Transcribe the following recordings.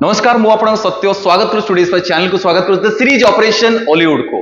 नमस्कार मु आपन सत्य स्वागत कर स्टूडियोज पर चैनल को स्वागत कर सीरीज ऑपरेशन हॉलीवुड को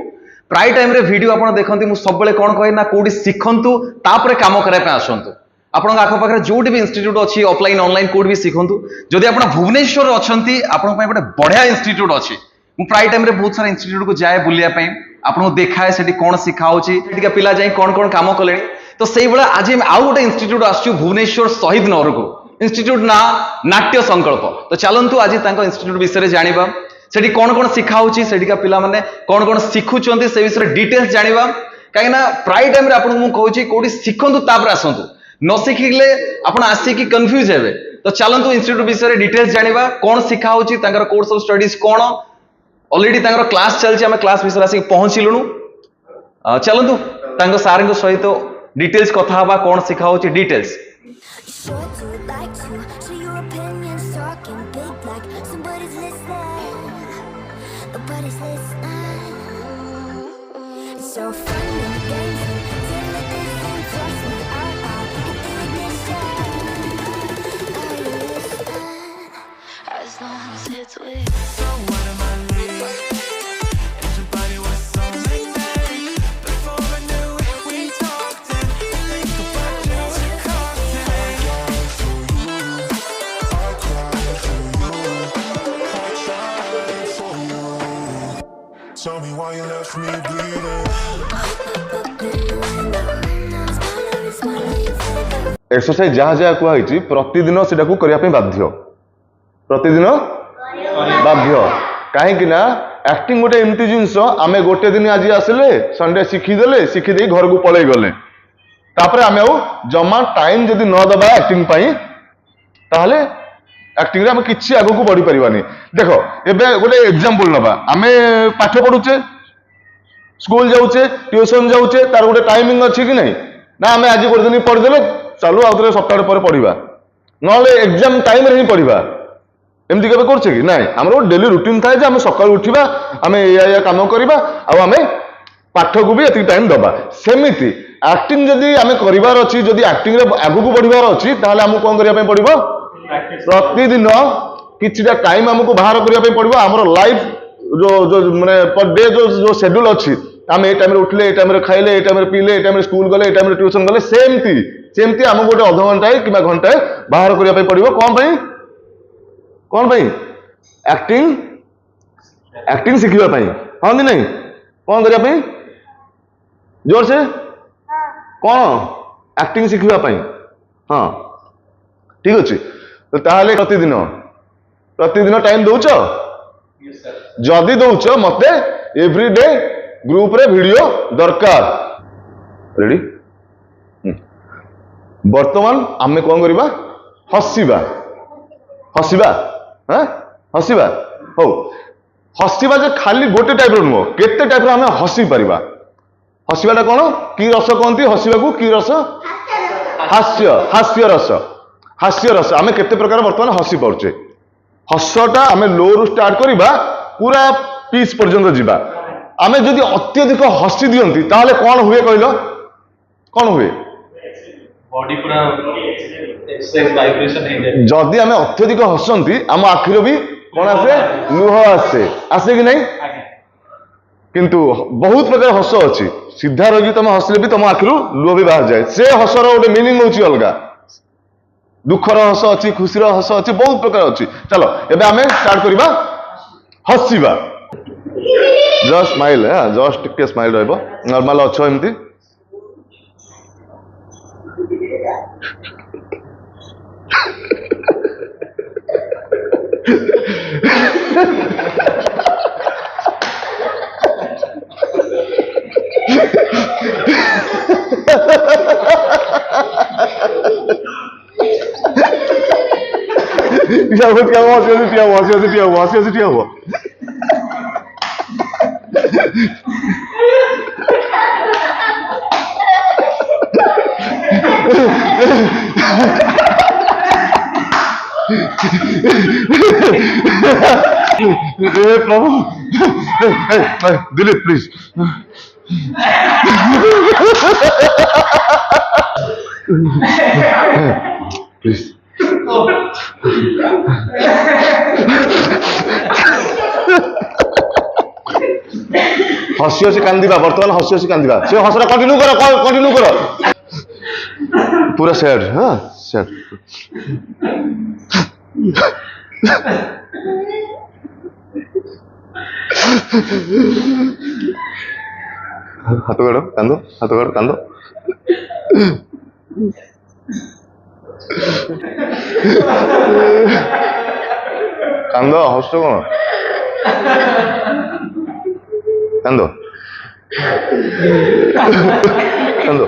प्राय टाइम रे वीडियो आपन देखंती मु सब बेले कोन कहे ना कोडी सिखंतु तापरे काम करे पे आसंतु आपन आख पाखरे जोटी भी इंस्टीट्यूट अछि ऑफलाइन ऑनलाइन कोड भी सिखंतु जदि आपन भुवनेश्वर अछंती आपन पय बडे बढ़िया इंस्टीट्यूट अछि मु प्राय टाइम रे बहुत सारा इंस्टीट्यूट को जाय बुलिया पे आपन को देखाए सेठी कोन सिखा होछि सेठी का पिला जाय कोन कोन काम कले तो सेही बेला आज हम आउ गोटे इंस्टीट्यूट आछु भुवनेश्वर शहीद नगर को इंस्टीट्यूट ना नाट्य संकल्प तो चलतु आज इंस्टीट्यूट विषय जानिबा सेठी कोन कोन सिखा होछि सेठी का पिला माने कोन कोन सिखुचंती से विषय डिटेल्स जानिबा काहे ना प्राय टाइम रे आपन मु कहूछि कोडी सिखंतु तापर आसंतु न सिखिले आपन आसी की कंफ्यूज हेबे तो चलतु इंस्टीट्यूट विषय डिटेल्स जानिबा कोन सिखा होछि तांकर course of studies cone already तांकर क्लास चलछि हम क्लास विषय आसी पहुंचिलुनु चलतु तांको सार को सहित डिटेल्स कथा हबा कोन सिखा होछि details So fun and games till the distance trust me as long as it's with so what am I living if your body was songs like that before I knew it we talked and think about you as a cocktail I cried for you tell me why you left me bleeding exercise जहाँ जहाँ कहुई प्रतिदिन से बाध्य प्रतिदिन बाध्य कहीं acting गोटे एमती जिनस आम गोटे दिन आज आसिले संडे शिखीदे शिखीदे घर को पलि गले आम जमा टाइम जदि न दबा एक्टिंग ताहले एक्टिंग आम कि आग को बढ़ी पारानी देख एबे गोटे एग्जांपल नबा आम पाठ पढ़ुचे स्कूल जाऊे ट्यूशन जाऊे तार गोटे टाइमिंग अच्छी कि नहीं ना आम आज गोटे दिन पढ़ीदे चलू आउ सप्ताह पर पढ़ा ना एग्जाम टाइम रे ही पढ़ा एमती केबे करछे कि नाइ हमरो डेली रूटीन थाए जे हम सकाळ उठिबा हम या काम करबा आ हम पाठ को भी एति टाइम दबा सेमिति एक्टिंग जदी हम करिवार अछि जदी एक्टिंग रे आगु को बढ़िवार अछि ताहले हम कोन करिया पे पड़िबो प्रतिदिन किछटा टाइम हमको बाहर करिया पे पड़िबो हमरो लाइफ जो माने पर डे जो शेड्यूल अछि हम ए टाइम रे उठले ए टाइम रे खाइले ए टाइम रे पीले ए टाइम रे स्कूल गले ए टाइम रे ट्यूशन गले सेमती हम गोटे अध घंटाए कि घंटाए बाहर करिया पे पड़िबो कौन भाई एक्टिंग शिखिबा पई हां कि नहीं कौन करिया पई जोर से कौन एक्टिंग शिखिबा पई हां ठीक अछि तो ताहले प्रतिदिन टाइम दउचो जदी दउचो मते एवरीडे ग्रुप रे वीडियो दरकार रेडी वर्तमान आमे कौन करिबा हसीबा हसीबा हो हसीबा जे खाली गोटे टाइप रो नुह केते टाइप रो हमें हसी परिबा हसीबाटा कोन की रस कहंती हसीबा को की रस हास्य रस हमें केते प्रकार वर्तमान हसी पड़चे हसटा हमें लो रु स्टार्ट करिबा पूरा पीस पर्यंत जिबा हमें जदि अत्यधिक हसी दियंती ताहले कोन हुए कहलो कोन हुए बॉडी पूरा एक्सरसाइज वाइब्रेशन हे जाय जदि हमें अत्यधिक हसंती हम आखिर भी कोन आसे लुह आसे कि नहीं किंतु बहुत प्रकार हस अछि सीधा रही तुम हसले भी तुम आखिर लुह भी बाहर जाए से हसर गोटे मीनिंग होची अलगा दुखर हस अछि खुशीर हस अछि बहुत प्रकार अछि चलो एबे हमें स्टार्ट करिबा हसीबा जस्ट स्माइल जस्ट टिके स्माइल रहबो नॉर्मल अच्छो एमती हसी हुआ प्रभु दिलीप प्लीज प्लीज हसी हसी कांदिबा वर्तमान हसी हसी कांदिबा से हसरा कंटिन्यू करो पूरा सैड हां सैड हाथ गाड़ो कांदो कांदो हसो कौन कांदो कांदो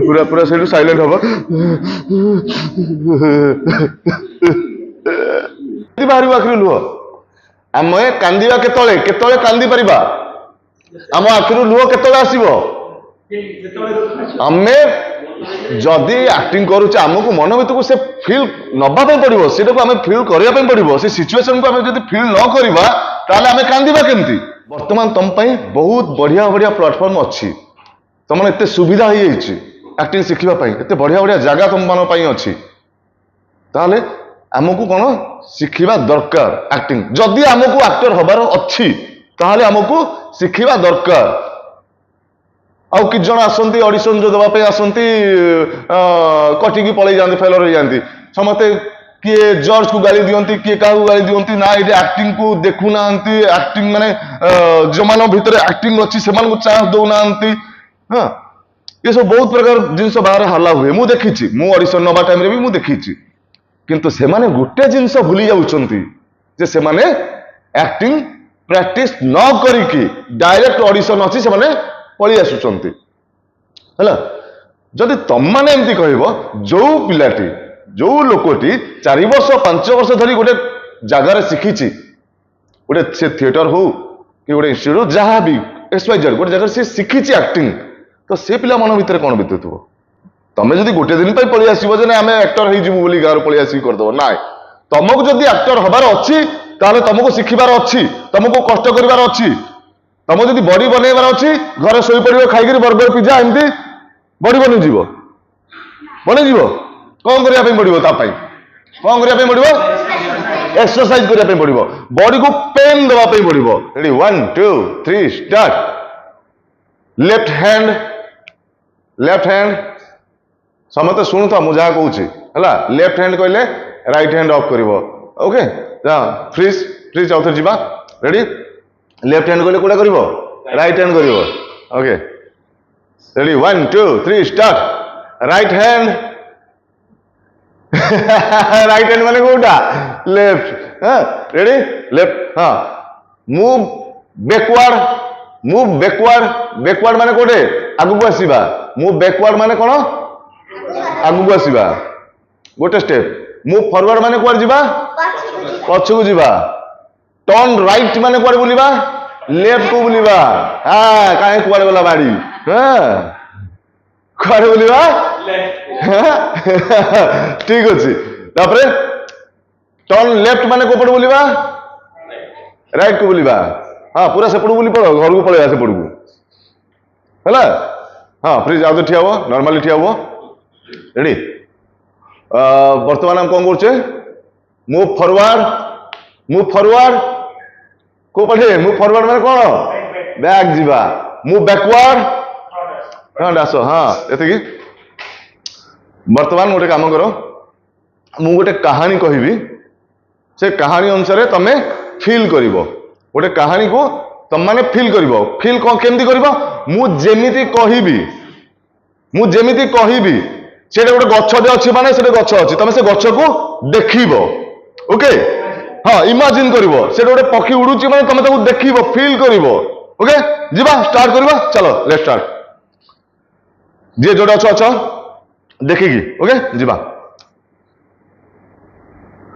पूरा पूरा से साइलेंट हम बाहर आखिरी लुह आम कांदिबा केतळे कांदी परिबा आम आखिरी लुह केतळे आसीबो आमे जदि एक्टिंग करूचे आमको मन भीतर से फील नबा पड़ो से आम फील करने पड़ो से सिचुएशन को आम जब फील न करवा ताले आम कांदिबा केमती वर्तमान तुम बहुत बढ़िया बढ़िया प्लाटफॉर्म अच्छी तुम एत सुविधा हो एक्टिंग शिखापी एत बढ़िया बढ़िया जगह तुम मान अच्छी ताले आमको कौन शिखा दरकार एक्टिंग जदि आमको एक्टर हबार अच्छी ताले आमको शिखा दरकार आउ कि जन आसती ऑडिशन जो देवाई आसती कटिकी पलि जाती फेलर हो जाती समस्ते किए जज को गाली दियंती किए क्या गाली दियंती ना ये एक्टिंग को देखु ना एक्टिंग माने जो मान भितर एक्टिंग अच्छी से चांस दौना हाँ ये सब बहुत प्रकार जिनस बाहर हल्ला हुए मुझे देखी मु ऑडिशन नवा टाइम रे भी मुझे देखी किंतु से माने गोटे जिनस भूली जाउछंती जे से माने एक्टिंग प्रैक्टिस न करिकी डायरेक्ट ऑडिशन अच्छी से माने पळि आसुचंती हला जदि तुम माने एमती कहबो जो पिलाटी जो लोकटी 4 वर्ष 5 वर्ष धरी गोटे जगार शिखी गोटे से थिएटर हो कि गोटे इंस्टीट्यूट जहाँ भी XYZ गोटे जगह से शिखी एक्टिंग तो से पिला मन भितर कौन बीतुव तुम जदि गोटे दिन पलि आसो जे आम एक्टर हो गाँव पलि आसिक करदेव ना तुमको जदि एक्टर हबार अच्छी ताले तुमको शिखिबार अच्छी तुमको कष्ट करिवार अच्छी तुम जदि बॉडी बनइबार अच्छी घरे शोई पड़ो खाई बर्गर पिज्जा एमती बॉडी बनीजी कौन करने पड़ो कौन करने पड़ो एक्सरसाइज करने पड़ो बॉडी को पेन देवाई पड़ो रेडी 1 2 3 स्टार्ट लेफ्ट हैंड समस्त शुणु था मुझे जहाँ कहूँ लेफ्ट हैंड कहले राइट हैंड ऑफ कर ओके फ्रीज फ्रीज आउ थे जी रेडी लेफ्ट हैंड कहले कोड़ा कर राइट हैंड कर okay ready 1 2 3 start right hand right hand माने कोटा लेफ्ट हाँ रेडी लेफ्ट हाँ मूव बैकवर्ड माने कोटे आगु को आसीबा मूव बैकवर्ड माने कोन आगु को आसीबा गोटे स्टेप मूव फॉरवर्ड माने कोर जीबा पछकु जीबा टर्न राइट माने कोर बुलिबा लेफ्ट को बुलिबा हां काहे कोर गला बाड़ी हां कोर बुलिबा ठीक अछि तापरे टर्न लेफ्ट माने कोपड़ बुलिबा राइट को बुलिबा हाँ पूरा सेपड़ बुली पड़ो घर को पड़े सेपड़ को है हाँ फ्रिज आउ ठिया हो नॉर्मली ठिया हो रेडी वर्तमान हम कौन करछे मूव फॉरवर्ड को पठे मूव फॉरवर्ड माने कौन बैक जीवा मूव बैकवर्ड हाँ डासो हाँ एति वर्तमान गोटे काम करो मु गोटे कहानी कहबी से कहानी अनुसार तमे फील करिवो गोटे कहानी को तुम माने फील करिवो फील केमती करिवो मु जेमिति कहबी सेटा गोटे गछटे अछि माने सेटा गछ अछि तमे से गछ को देखिबो ओके हाँ इमेजिन करिवो सेटा गोटे पक्षी उडुची माने तमे ताको देखिबो फील करिवो ओके जीवा स्टार्ट करबा चलो लेट्स स्टार्ट जे जोडा अच्छा देखिकी ओके जीवा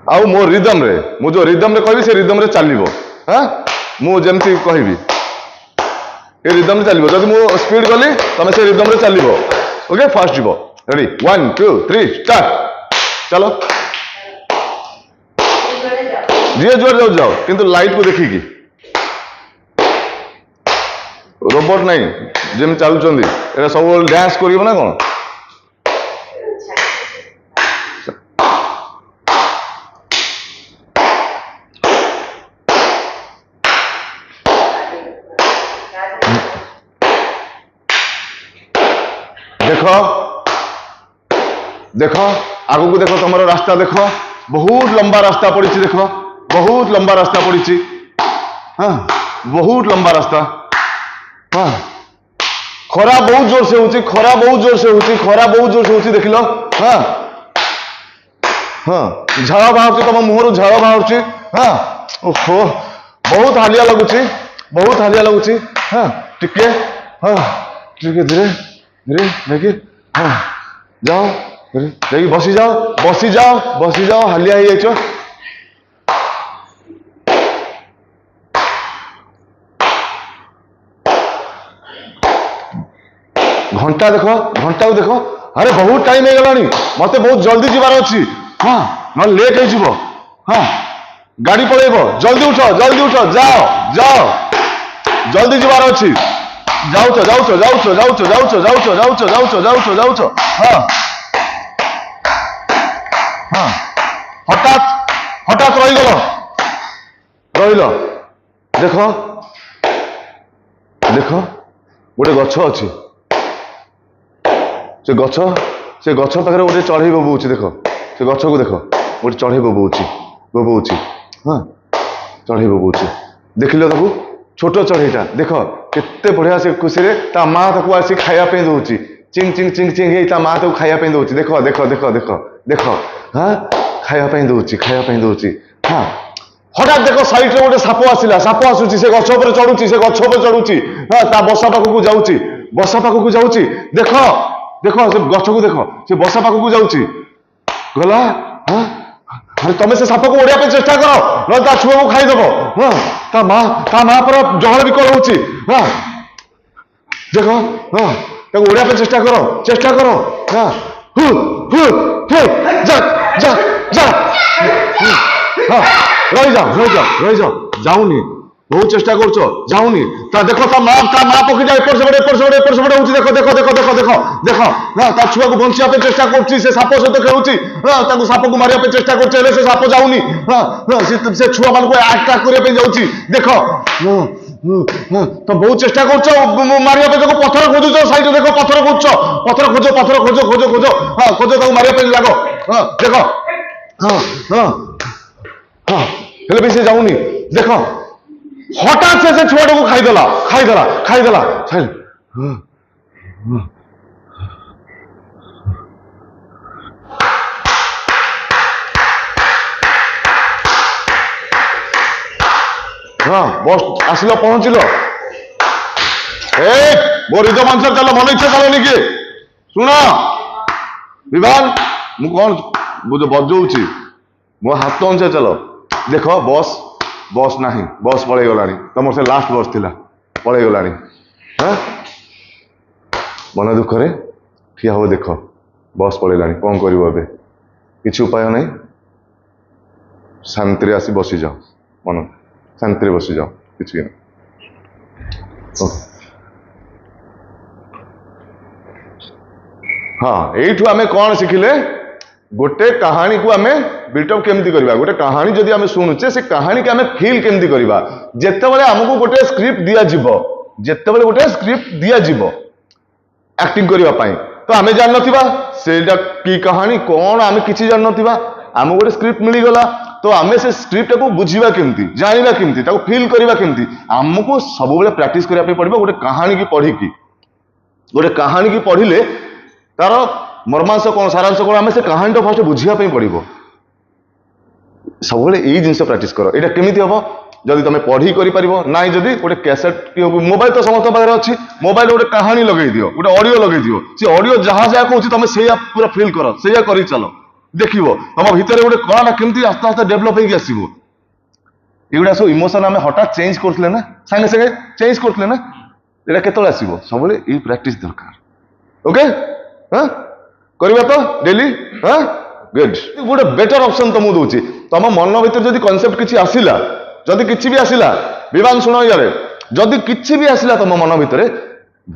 आउ मो रिदम रे मु जो रिदम रे कहबी से रिदम रे चलिबो हाँ मु जेमती कहबी ए रिदम रे चलिबो जदि मु स्पीड गली तमे से रिदम रे चलिबो ओके फास्ट जीवो रेडी 1 2 3 स्टार्ट चलो जी जुआर जाओ जाओ किंतु लाइट को देखिकी रोबोट नहीं जेम चलुचंदी एरा सब डांस करियो ना कोन देखो देखो आगु को देखो तुम रास्ता देखो बहुत लंबा रास्ता पड़ी देखो बहुत लंबा रास्ता पड़ी हाँ बहुत लंबा रास्ता हाँ खरा बहुत जोर से होची खरा बहुत जोर से होची खरा बहुत जोर से होची देख लो हाँ हाँ झाड़ बाहर तुम मुहर झाड़ बाहर हाँ ओहो बहुत हालिया लगुच हाँ टिके हाँ टिके धीरे धीरे देखिए हाँ जाओ देखिए बसी जाओ हालिया ही जाइछ घंटा को देखो अरे बहुत टाइम हो गलानी मते बहुत जल्दी जीवार अच्छी हाँ न लेट हो हाँ गाड़ी पड़ेबो जल्दी उठ जाओ जल्दी जीवार अच्छी जाऊच हाँ हाँ हठात रहीगल देख गोटे गछ अच्छी से गछ पाखे गोटे चढ़ई बोबूची देख से गछ को देख गोटे चढ़ई बोबूची हाँ चढ़ई बोबूची देख लो ताकू छोट चढ़ईटा देख केते बढ़िया से खुशी रे ता माँ ताकू आसी खाया पे दउची चिंग चिंग चिंग चिंग हे ता माँ ताकू खाया पे दउची देख हाँ खाया पे दउची हाँ हठात देख साइड रे गोटे साप आସୁଛି से गछ ऊपर चढ़ुची हाँ ता बसा पाखକୁ जाउची देख से गछ को देख से बसा पाखକୁ जाउची गला हाँ अरे तुम से साप को ओढ़िया पे चेष्टा करो न ता छुआ को खाईदेव हाँ ता माँ पर जहर विकल होची हाँ देख हाँ ताको ओढ़िया पे चेष्टा करो हाँ जा हाँ रही जाओ जाऊनी बहुत चेष्टा कर जाऊनी ता देखो ता माँ पक्षी जा एपर सेपटे होची देख ना ता छुआ को बंचिया पे चेष्टा करछि से साप सहित खेलुछि हां ताको साप को मारिया पे चेष्टा करछि हेले से साप जाऊनी हां से छुआ मान को अटैक करिया पे जाउछि देख तो बहुत चेष्टा कर मारिया पे देखो पत्थर खोजुछ साइड देखो पत्थर खोजो हां खोजो ताको मारिया पे लागो हां देखो हां हेले भी से जाऊनी देखो हठात से छुआटा को खाईदेला हाँ बस आसिल पहुंचल मोर रिज मानस चल मन इच्छा चलनी किए शुण विभान मु कौन बजौची मो हाथ अनुसार चल देख बस नहीं बस पलि गला तुम से लास्ट बस थिला पलि गला हाँ मन दुख रे ठिया हो देख बस पलैला कौन कर किसी उपाय नहीं शांति आसी बसी जाओ मन शांति बसी जाओ किसी हाँ यू आम कौन शिखिले गोटे कहानी को आम बिल्टअप केमती करवा गोटे कहानी जदि आम शुणुचे से कहानी के आम फिल केमती करवा जेतेबेले आमको गोटे स्क्रिप्ट दिया जिवो जेतेबेले गोटे स्क्रिप्ट दिया जिवो एक्टिंग करबा पई तो आम जान नथिबा सेटा की कहानी कौन आम किछि जान नथिबा आम गोटे स्क्रिप्ट मिली गला तो आम से स्क्रिप्ट को बुझीबा केमती जानिबा केमती ताको फील करबा केमती आमको सब बेले प्रैक्टिस करबा पे पड़िबो गोटे कहानी की पढ़ी की गोटे कहानी की पढ़िले तार मर्मांश कौन सारांश कौन आम से कहानी तो फास्ट बुझापी पड़ो सब यही जिन प्रैक्टिस कर यहाँ केमी हम जदि तुम पढ़ी कर ना जदि गोटे कैसेट मोबाइल तो समस्त पाखे अच्छी मोबाइल गोटे कहानी लगे दियो गोटे ऑडियो लगे दियो से ऑडियो जहाँ जहाँ कहूँ तुम से पूरा फिल कर से कर चल देख तुम भितर गोटे कलाटा केमती आस्ते आस्ते डेभलप होगी आसो युवा सब इमोशन आम हठात चेंज करते ना सागे सागे चेंज करते ना यहाँ केत आसो सब ये प्रैक्टिस दरकार ओके हाँ करवा तो डेली हाँ गुड गोटे बेटर ऑप्शन तुमको दूची तुम मन भीतर जदि कॉन्सेप्ट किछि आसिला जदि किछि भी आसिला विवान सुनो यारे जदि किछि भी आसिला तुम मन भीतर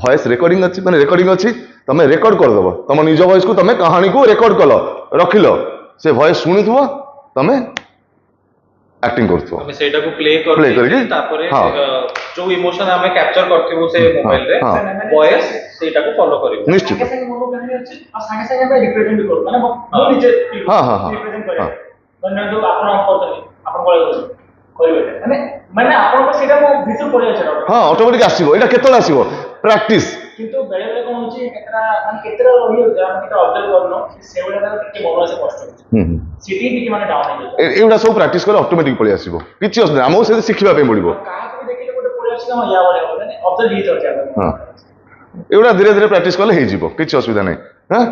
वॉइस रिकॉर्डिंग अच्छी माने रिकॉर्डिंग अच्छी तुम रेकर्ड कर दबो तुम निज वॉइस को तुम कहानी को रेकॉर्ड कलो रखिलो से वॉइस सुनिथुवा तुम एक्टिंग करथुवा ଆମେ ସେଇଟାକୁ ପ୍ଲେ Play କରିକି, ତାପରେ ହଁ। ଯୋଉ ଇମୋସନ ଆମେ କ୍ୟାପଚର କରିଥିବୁ ସେ ମୋବାଇଲ ରେ ହଁ। ଭଏସ ସେଇଟାକୁ ଫଲୋ କରିବୁ निश्चित ସାଙ୍ଗେ ସାଙ୍ଗେ ମୋ କାହାଣୀ ଅଛି ଆଉ ସାଙ୍ଗେ ସାଙ୍ଗେ ଆମେ ରିପ୍ରେଜେଣ୍ଟ କରୁ ମାନେ ମୁଁ ନିଜେ ରିପ୍ରେଜେଣ୍ଟ କରେ ଧନ୍ୟବାଦ ଆପଣ କରୁଛନ୍ତି ଆପଣ କରିବେ ମାନେ ମାନେ ଆପଣଙ୍କ ସେଇଟା ମୋ ଭିତରୁ ପଳେଇ ଆସିବ हाँ ऑटोमेटिक आसीबो एटा केतले आसीबो प्रैक्टिस କିନ୍ତୁ ବେଳେ ବେଳେ କଣ ହଉଛି କେତେଟା ରହିଯାଉଛି ଆମେ କେତେ ଅବଜର୍ଭ କରୁନୁ ସେଇଭଳିଆ ତାର ଟିକେ ମନ ଆସେ କଷ୍ଟ ହଉଛି ସିଟି ଟିକେ ମାନେ ଡାଉନ ହେଇଯାଉଛି एउडा सब प्रैक्टिस करे ऑटोमेटिक पळी आसीबो किछि असना हमो से शिखिबा पे पड़िबो କାହାକୁ ବି ଦେଖିଲେ ଗୋଟେ ପଳେଇ ଆସୁଛି ୟା ଭଳିଆ ମାନେ ଅବଜର୍ଭ ହେଇଯାଉଛି ଆମେ हाँ एउडा धीरे धीरे प्रैक्टिस करले हेइ जिवो किछि असुविधा नै हां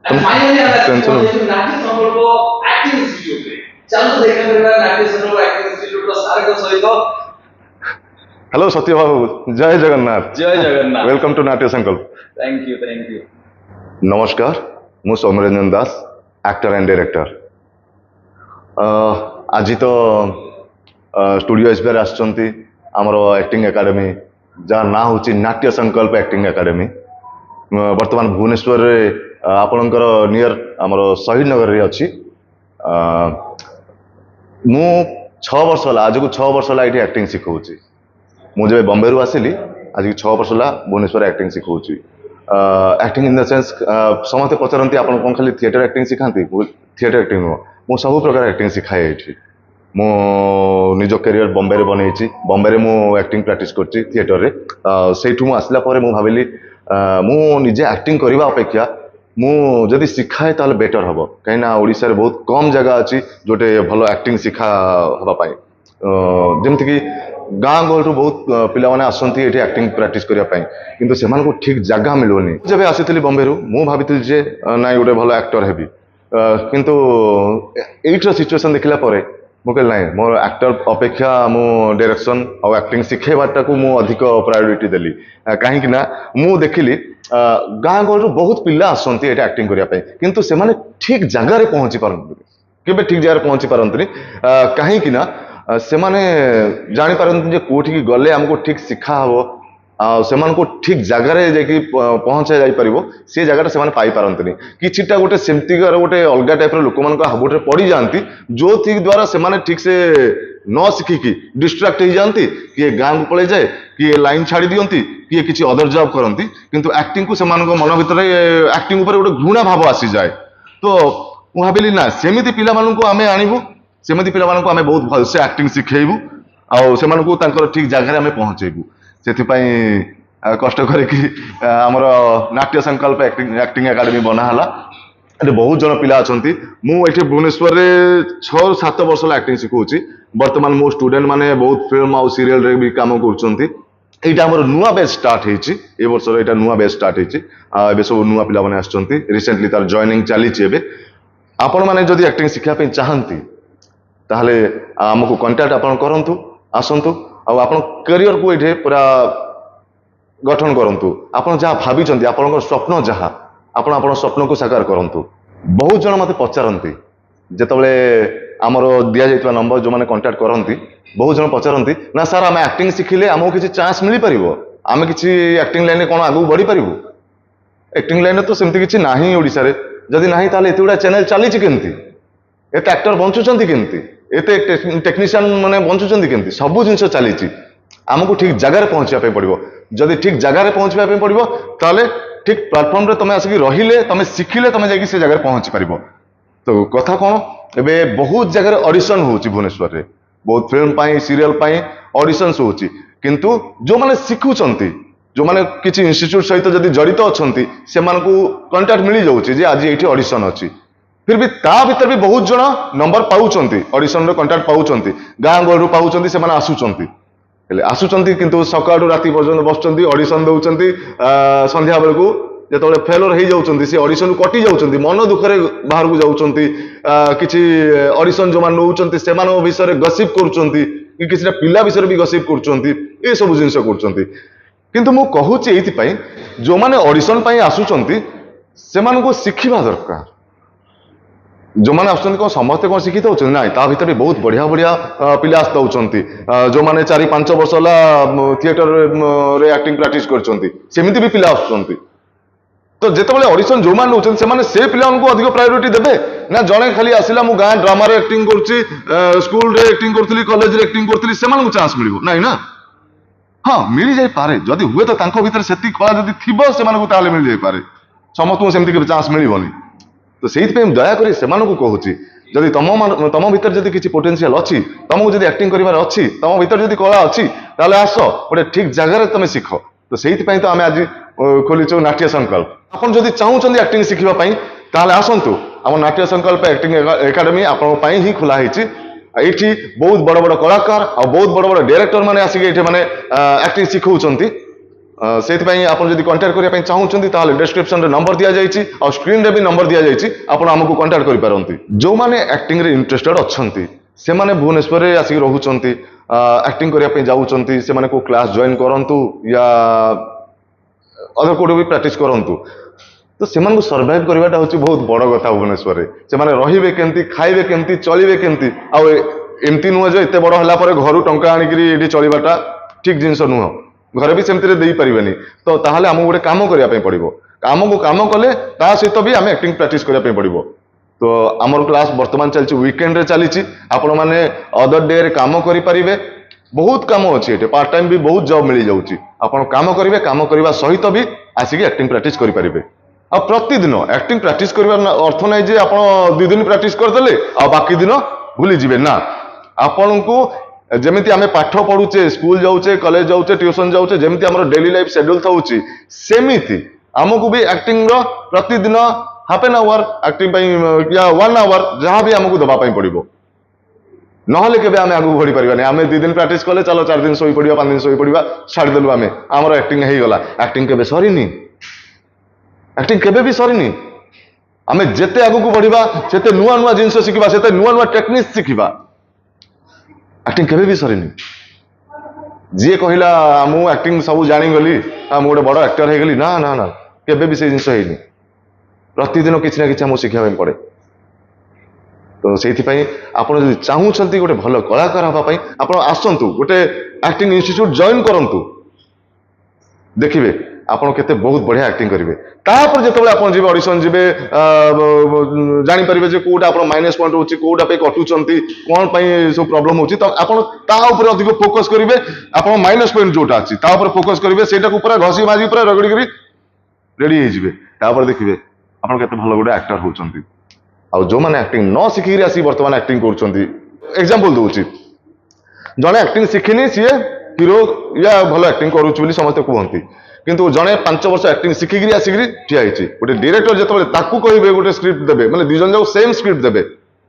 And finally, Tension नाट्य संकल्प एक्टिंग इंस्टीट्यूट रे चालू देखा मेरा नाट्य संकल्प एक्टिंग इंस्टीट्यूट रो सारक सहित हेलो सत्य बाबू जय जगन्नाथ जय जगन्नाथ वेलकम टू नाट्य संकल्प थैंक यू नमस्कार मु सौम्यरंजन दास एक्टर एंड डायरेक्टर आज तो स्टूडियो एसबीआर आसचंती आमर एक्टिंग एकेडमी जहाँ ना होची नाट्य संकल्प एक्टिंग एकेडमी वर्तमान भुवनेश्वर रे आपणकर नियर आमर शहीद नगर रे अछि मु 6 वर्ष होला आज को 6 वर्ष होला एठी एक्टिंग सिखौची मु जब बॉम्बे रु आसिली आज की 6 वर्ष होला भुवनेश्वर एक्टिंग सिखौची एक्टिंग इन द सेंस समस्त पचारती आप खाली थिएटर एक्टिंग सिखाती थिएटर एक्टिंग नुह मु सब प्रकार एक्टिंग सिखाए ये मो निज कैरियर बॉम्बे रे बनई बॉम्बे रे मु एक्टिंग प्रैक्टिस करछि थिएटर रे सेठु मु आसला परे मु भाबिली मु निजे एक्टिंग करबा अपेक्षा मु जदि सिखाए ताले बेटर हबो कहिना ओडिसा रे बहुत कम जगह अछि जोटे भलो एक्टिंग सिखा हबा पाई जेमति कि गाँ गहलू बहुत पिलाने आसती ये एक्टिंग प्रैक्टिस करने किंतु से ठीक जगह मिलूनी जब आसी बॉम्बे रु मु भाभी जे ना गोटे भल एक्टर हेबी किंतु एइटर सिचुएशन देखला परे मु कहली ना मोर एक्टर अपेक्षा मु डायरेक्शन और एक्टिंग शिखेबाटा को मु अधिक प्रायोरिटी देली कहीं ना मु देखिली गाँ गहलू बहुत पिला आसती ये एक्टिंग करने किंतु से माने ठीक जगह पहुंची पारंती केबे ठीक जगह पहुंची पारंती कहीं ना से माने जानी पारंती जे कोठी गले हमको ठीक सिखा हबो से ठीक जगार पहुंचा जाई परिबो से जगह से पाई पारंतनी किछिटा गोटे सेमतिकार गोटे अलग टाइप लोक मान हाबुटे पड़ी जाती जो थी द्वारा से ठीक से न शिखिकी डिस्ट्राक्ट हो जाती किए गाँ को पड़े जाए किए लाइन छाड़ी दियंती किए किसी अदर जॉब करती किंतु एक्टिंग को से मन भीतर एक्टिंग उपर गोटे घृणा भाव आसी जाए तो मु भाविली ना सेमिति पिला माननकु आमे आनिबु सेमिति पिला माननकु आमे बहुत भल से एक्टिंग शिखेइबु आ से माननकु तांकर ठीक जगह आमे पहुंचेबु सेथिपाई कष्ट करके आमर नाट्य संकल्प एक्टिंग एकेडमी बनाला ये बहुत जन पिला अच्छी मुझे भुवनेश्वर में 6-7 वर्ष एक्टिंग शिखुची बर्तमान मो स्टूडेंट माने बहुत फिल्म आउ सीरियल रे भी काम करछंती आमर नुआ बैच स्टार्ट होती ए वर्ष एटा नुआ बैच स्टार्ट होती सब नुआ पिला माने आछंती रिसेंटली तार जॉइनिंग चलीची एबे आपण माने जदि एक्टिंग शिखा पे चाहंती ताहले हमको कांटेक्ट आपण करंतु आसंतु आ आपण करियर को एठे पूरा गठन करंतु आपण जहाँ भाबिचंती आपणकर स्वप्न जहाँ आपण आपण स्वप्न को साकार करंतु बहुत जन मते पचारंती जेतबेले आमर दिया जाइतबा नंबर जो माने कांटेक्ट करंती बहुत जन पचारंती ना सर आम एक्टिंग शिखिले आमको किसी चांस मिल पारिबो आमे किसी एक्टिंग लाइन कोन आगु बढ़ी पारिबो एक्टिंग लाइन तो सेमती किसी नाही ओडिसा रे जदि नाही ताले एते गुडा चैनल चलीची केमती एते एक्टर बंचुचंती केमती एते टेक्नीशियन माने बंचुचंती केमती सब जिंस चलीची आमको ठीक जगह पहुंचा पड़ो जदि ठीक जगह पहुंचा पड़ो ताले ठीक प्लाटफर्म रे तुम आसिक रहिले तुम शिखिले तुम जाकि से जगह पहुंची पारिबो तो कथा कौन एबे बहुत जगह ऑडिशन होची भुवनेश्वर रे बहुत फिल्म पाई सीरियल पाई ऑडिशंस होची किंतु जो माने शिखुचंती जो माने किछि इंस्टीट्यूट सहित जदि जड़ित अछंती से मानकु कांटेक्ट मिली जाउची जे आज एठी ऑडिशन अछि फिर भी ता भीतर भी बहुत जण नंबर पाउचंती ऑडिशन रे कांटेक्ट पाउचंती गां गोरु पाउचंती से माने आसुचंती आसुचंती किंतु सकाळु राति पर्यंत बसचंती ऑडिशन दउचंती संध्या बेलकु जेतबेले फेलर हो जाउचंती से ऑडिशन कटि जाउचंती मन दुखरे बाहर को जाउचंती किछि ऑडिशन जो मान नउचंती से मान विषय गसिप करूचंती कि किछिटा पिला विषय भी गसिप करूचंती ए सब जिंस करूचंती किंतु मु कहूची एथि पई जो माने ऑडिशन पई आसुचंती से मानको शिखिबा दरकार जो मैंने आसुच्चंती कौन समस्ते कौन शिक्षित होचंती ना ता भितर भी बहुत बढ़िया बढ़िया पिला आस्ता होचंती जो मैंने 4-5 वर्ष होला थिएटर रे एक्टिंग प्रैक्टिस करचंती सेमिति भी पिला आसुच्चंती तो जेतेबेले ऑडिशन जो माने होचंती से माने से पिला उनको अधिक प्रायोरिटी देबे ना जणे खाली आसिला मु गां ड्रामा रे एक्टिंग करची स्कूल रे एक्टिंग करथली कॉलेज रे एक्टिंग करथली से मानकु चांस मिलिबो नाही ना हाँ मिल जाई पारे जदि हुए तो तांको भीतर सेति कला जदि थिबो से मानकु ताले मिल जाई पारे समस्त सेमति के चांस मिलिबोनी तो से दया करी से कहूँ जदि तम भीतर जदि किसी पोटेंशियल अच्छी तुमको जदि एक्टिंग करिवार अच्छी तम भीतर जदि कला अच्छी ताले आस गोटे ठीक जगह तुम शिख तो से तो आम आज खोलीचु नाट्य संकल्प आपन जदि चाहूँ एक्टिंग शिखापी ताले आसतु आम नाट्य संकल्प एक्टिंग एकाडेमी आपण ही खोला ये बहुत बड़ बड़ कलाकार और बहुत बड़ बड़ डायरेक्टर मैंने आसिक ये मैंने एक्टिंग शिखौंट से आप कंटाक्ट करने चाहूँगी ताहले डिस्क्रिप्शन रे नंबर दिया जाइए और स्क्रीन रे भी नंबर दिया जाइए आप आमको कंटाक्ट करें जो मैंने एक्टिंग रे इंटरेस्टेड अच्छा से मैंने भुवनेश्वर में आसिक रोचंती एक्टिंग करने जाऊँच से को क्लास जॉइन करूँ या अदर कोड भी प्रैक्टिस करूँ तो से सर्वाइव करवाटा हूँ बहुत बड़ कथा भुवनेश्वर से रे केमती खाइबे केमती चलिए केमती आमती नुह जो एत बड़ है घर टंका आणिकी चलवाटा ठीक जिनस नुह घर भी सेमती दे पारे तो ताहले आमको गोटे काम करने पड़ो आमको काम कले ता सहित भी आम एक्टिंग प्रैक्टिस करने पड़ो तो आमर क्लास बर्तमान चलती वीकेंड रे चली आपण मैंने अदर डे रे काम करें बहुत काम अच्छी ये पार्ट टाइम भी बहुत जॉब मिल जाऊँगी आपड़ काम करेंगे काम करने सहित भी आसिक एक्टिंग प्रैक्टिस करेंगे आ प्रतिदिन एक्टिंग प्रैक्टिस कर अर्थ ना जे आप 2 दिन प्रैक्टिस करदे आ बाकी दिन भूली जीवे ना आपण को जमीती आम पाठ पढ़ुचे स्कूल जाऊे कॉलेज जाऊे ट्यूशन जाऊे जमीती आम डेली लाइफ शेड्यूल था सेमिति आमको भी एक्टिंग प्रतिदिन हाफ एन आवर एक्टिंग या 1 आवर जहाँ भी आमको दवाई पड़ो ना के आम आगे बढ़ी पार्बानी आम 2 दिन प्रैक्टिस कले चलो 4 दिन शोई पड़ा 5 दिन शोई पड़ा छाड़देलु आम आमर एक्टिंग हो गला एक्टिंग केबे सरीनी एक्टिंग केबे भी सरीनी आम जिते आगू बढ़ा से नुआ नुआ जिन शिखा से नुआ नुआ टेक्निक्स शिखा एक्टिंग केबे भी सरीनी जी कहला मु एक्टिंग सब जानीगली मु गोटे बड़ एक्टर हो गली ना ना ना केबे भी से जिन है प्रतिदिन किसी ना कि आमको शिखा पड़े तो से आप चाहूँगी गोटे भल कलाकार हाँपाई आप आसतु गोटे एक्टिंग इंस्टीट्यूट जॉइन करूँ देखिए आपन केते बहुत बढ़िया एक्टिंग करेंगे तापर जो आप जी ऑडिशन जी जानीपर कौटा आप माइनस पॉइंट रोचे कौटा कटुंट कौन सब प्रोब्लेम हो अधिक फोकस करेंगे आप माइनस पॉइंट जोटा अच्छी फोकस करेंगे से पूरा घसी माजी पूरा रगड़ी रेडी हो देखिए आप भल गोटे एक्टर होती आ जो मैंने एक्टिंग न शिखिकी आसी बर्तमान एक्टिंग कर एग्जांपल दूसरी जड़े एक्टिंग शिखिनी सी हीरो या भल एक्टिंग करुच्ची समस्ते कहते किंतु जड़े 5 वर्ष एक्टिंग शिखिकी आसिक ठिया गोटे डायरेक्टर जो कहे गोटे स्क्रिप्ट देवे मैंने 2 जन जाक सेम स्क्रिप्ट देवे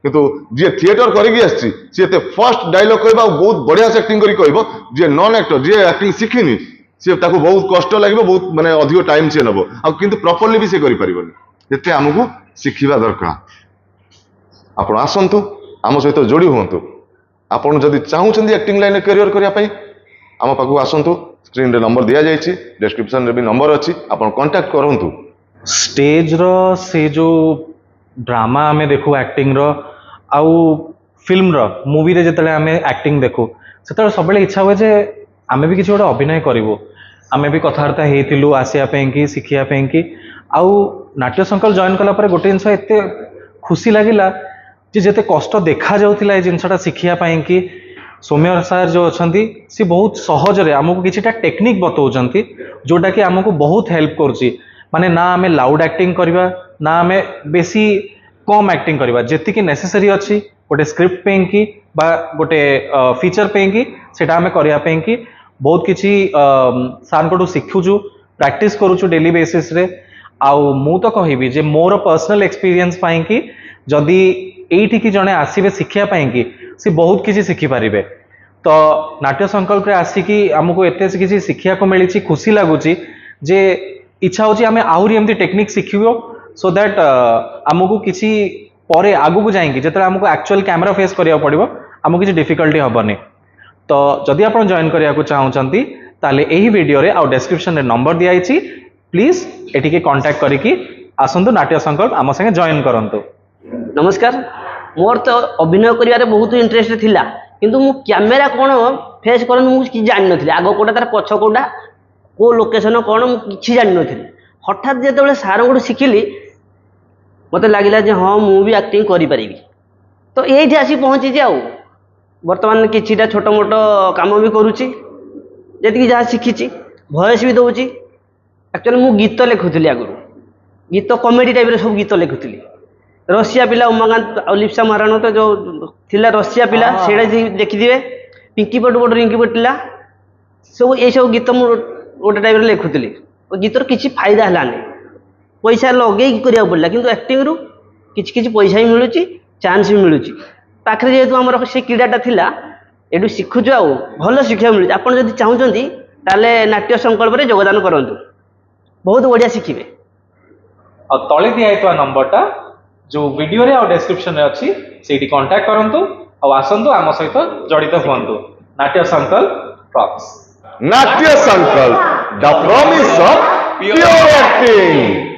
किंतु जी थिएटर करके फर्स्ट डायलॉग कह बहुत बढ़िया से एक्टिंग कर जी नॉन एक्टर जी एक्टिंग शिखिनी सी बहुत कष्ट लगे बहुत माने अधिक टाइम सी नब किंतु प्रॉपर्ली भी सी करें आमको शिखा दरकार आप आसतु आम सहित जोड़ी हूँ आपड़ जदि चाहूँगी एक्टिंग लाइन कैरियर करने आम पाखु आसतु स्क्रीन रे नंबर दिया जाइए डिस्क्रिप्शन रे भी नंबर अच्छी आप कांटेक्ट करूँ स्टेज रो से जो ड्रामा आमे देखू एक्टिंग रो आउ फिल्म रो मूवी रे जतले आमे एक्टिंग देखू सेतले सब इच्छा हुए जे आमे भी किसी गोटे अभिनय करूँ आमे भी कथबार्ता होइतिलु आसिया कि शिखिया कि आउ नाट्य संकल्प जॉइन कला पर गोटे जिनस एत खुशी लगिला जे जेते कष्ट देखा जाउतिला ए जिनसटा शिखिया कि सौम्य सार जो अच्छा सी बहुत सहजरे आमको किछिटा टेक्निक बतौचंती जोटा कि आमको बहुत हेल्प करुच्ची माने ना आमे लाउड एक्टिंग करवा ना आमे बेसी कम एक्टिंग करवा जेतिकी नेसेसरी अच्छी गोटे स्क्रिप्ट पे कि बा गोटे फीचर पे कि सेटा आमे करया पे कि बहुत किछि सार को शिखुचु प्रैक्टिस करूचु डेली बेसिस रे आउ मु तो कहबी जे मोर पर्सनल एक्सपीरियंस पाई कि जदि एठी कि जने आसीबे शिखिया पाई कि सी बहुत किसी शिखि पारिबे तो नाट्य संकल्प रे आसिकी आमको एते किसी शिखिया को मिली खुशी लगुच जे इच्छा होची आमे आहुरी एमती टेक्निक शिखिबो सो दैट आमको किसी परे आगु को जाएंगे जेते आमको एक्चुअल कैमरा फेस करिया पड़िबो आमको किसी डिफिकल्टी हबनी तो जदि आपण जॉइन करिया को चाहउचंती ताले एही वीडियो रे आ डिस्क्रिप्शन रे नंबर दिया आइछि प्लीज एटिके कांटेक्ट करिकी आसंतु नाट्य संकल्प आम संगे जॉइन करंतु। नमस्कार मोर तो अभिनय करिवारे बहुत इंटरेस्ट थिला किंतु मु कैमेरा कोन फेस करन मु कि जानि नथिले आगो कोटा तार पछ कोटा को लोकेशन कोन मु किछि जानि नथिले हठात जेतेबेले सार गुड शिखिली मते लागिला जे हां मु भी एक्टिंग करि परिबी तो एठी आसी पहुंची जे वर्तमान किछिटा छोट मोट काम भी करूची जेतिकी जहाँ शिखिची भॉइस भी दउची एक्चुअली मु गीत लिखुଥିଲି आगु गीत कॉमेडी टाइप रे सब गीत लिखुଥିଲି रशिया पिला उमाकांत और लिप्सा महाराणा तो जो थिला रशिया पिला सेडा देखिथिबे पिंकी पट पट रिंकी पटिला सब ये सब गीत मु गोटे टाइप रे लिखुଥିଲି गीतर किछि फायदा हलानी पैसा लगे करिया पड़ला किंतु एक्टिंग रु किछि किछि पैसा भी मिलुची चांस भी मिलुची पाखरे जेतु हमर से क्रीडाटा थिला एडु शिखुछु आ भल शिक्षा मिलुची आपण जदि चाहुचंती ताले नाट्य संकल्प रे योगदान करंतु बहुत बढ़िया शिखिबे और तले दिया नंबरटा जो वीडियो रे और डिस्क्रिप्शन रे अछि सेठी कांटेक्ट करंतु और आसंतु आम सहित जड़ित हुअंतु नाट्य संकल्प रॉक्स नाट्य संकल्प the promise of pure acting.